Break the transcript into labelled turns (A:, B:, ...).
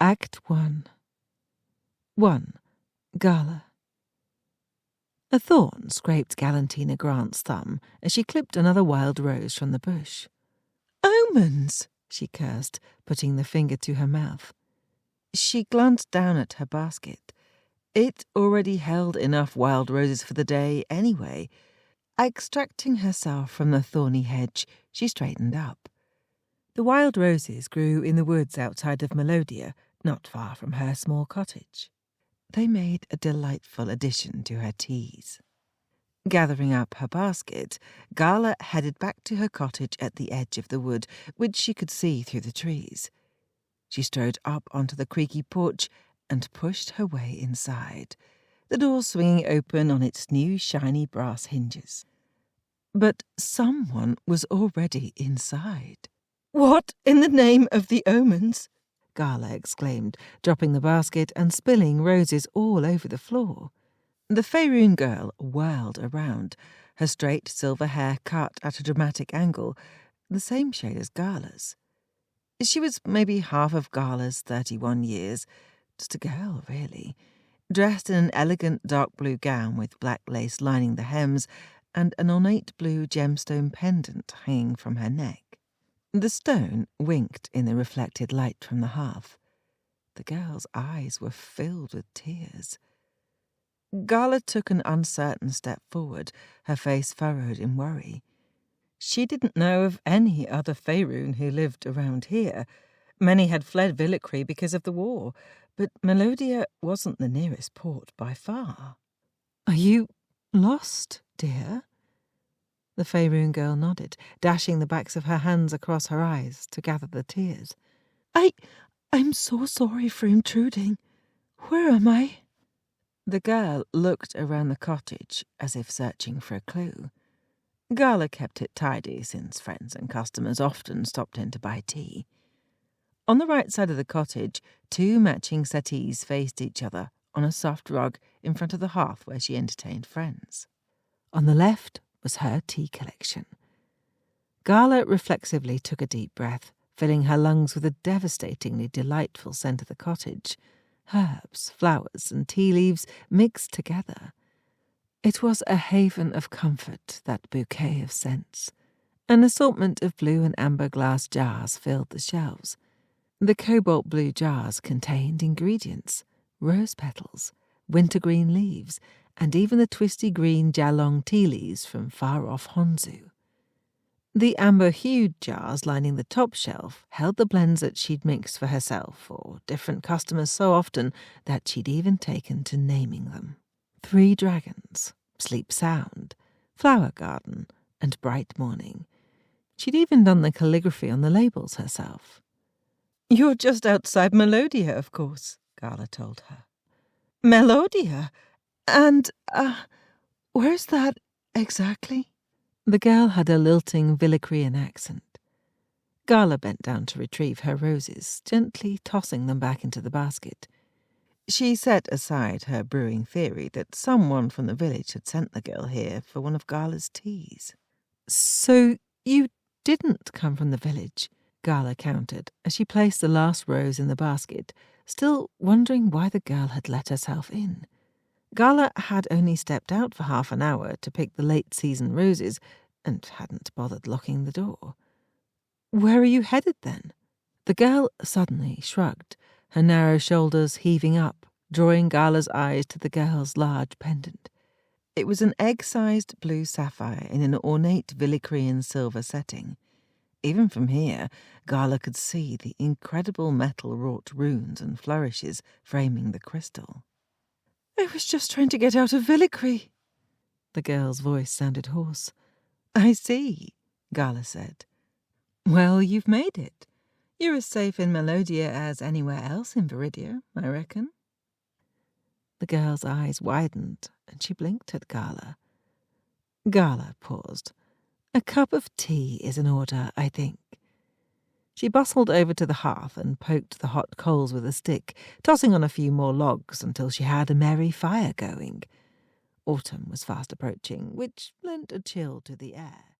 A: Act 1. 1. Gala. A thorn scraped Galantina Grant's thumb as she clipped another wild rose from the bush. "Omens!" she cursed, putting the finger to her mouth. She glanced down at her basket. It already held enough wild roses for the day anyway. Extracting herself from the thorny hedge, she straightened up. The wild roses grew in the woods outside of Melodia, not far from her small cottage. They made a delightful addition to her teas. Gathering up her basket, Gala headed back to her cottage at the edge of the wood, which she could see through the trees. She strode up onto the creaky porch and pushed her way inside, the door swinging open on its new shiny brass hinges. But someone was already inside. "What in the name of the omens?" Gala exclaimed, dropping the basket and spilling roses all over the floor. The Faerun girl whirled around, her straight silver hair cut at a dramatic angle, the same shade as Gala's. She was maybe half of Gala's 31 years, just a girl, really, dressed in an elegant dark blue gown with black lace lining the hems and an ornate blue gemstone pendant hanging from her neck. The stone winked in the reflected light from the hearth. The girl's eyes were filled with tears. Gala took an uncertain step forward, her face furrowed in worry. She didn't know of any other Faerun who lived around here. Many had fled Villicry because of the war, but Melodia wasn't the nearest port by far. "Are you lost, dear?" The Faerun girl nodded, dashing the backs of her hands across her eyes to gather the tears. I'm so sorry for intruding. Where am I?" The girl looked around the cottage as if searching for a clue. Gala kept it tidy since friends and customers often stopped in to buy tea. On the right side of the cottage, 2 matching settees faced each other on a soft rug in front of the hearth where she entertained friends. On the left was her tea collection. Gala reflexively took a deep breath, filling her lungs with a devastatingly delightful scent of the cottage. Herbs, flowers, and tea leaves mixed together. It was a haven of comfort, that bouquet of scents. An assortment of blue and amber glass jars filled the shelves. The cobalt blue jars contained ingredients: rose petals, wintergreen leaves, and even the twisty green Jalong tea leaves from far-off Honzu. The amber-hued jars lining the top shelf held the blends that she'd mixed for herself or different customers so often that she'd even taken to naming them. 3 Dragons, Sleep Sound, Flower Garden, and Bright Morning. She'd even done the calligraphy on the labels herself. "You're just outside Melodia, of course," Gala told her. "Melodia? And, where's that exactly?" The girl had a lilting Villicrian accent. Gala bent down to retrieve her roses, gently tossing them back into the basket. She set aside her brewing theory that someone from the village had sent the girl here for one of Gala's teas. "So you didn't come from the village," Gala countered as she placed the last rose in the basket, still wondering why the girl had let herself in. Gala had only stepped out for half an hour to pick the late-season roses and hadn't bothered locking the door. "Where are you headed, then?" The girl suddenly shrugged, her narrow shoulders heaving up, drawing Gala's eyes to the girl's large pendant. It was an egg-sized blue sapphire in an ornate Villicrian silver setting. Even from here, Gala could see the incredible metal-wrought runes and flourishes framing the crystal. "I was just trying to get out of Villicry." The girl's voice sounded hoarse. "I see," Gala said. "Well, you've made it. You're as safe in Melodia as anywhere else in Viridia, I reckon." The girl's eyes widened, and she blinked at Gala. Gala paused. "A cup of tea is in order, I think." She bustled over to the hearth and poked the hot coals with a stick, tossing on a few more logs until she had a merry fire going. Autumn was fast approaching, which lent a chill to the air.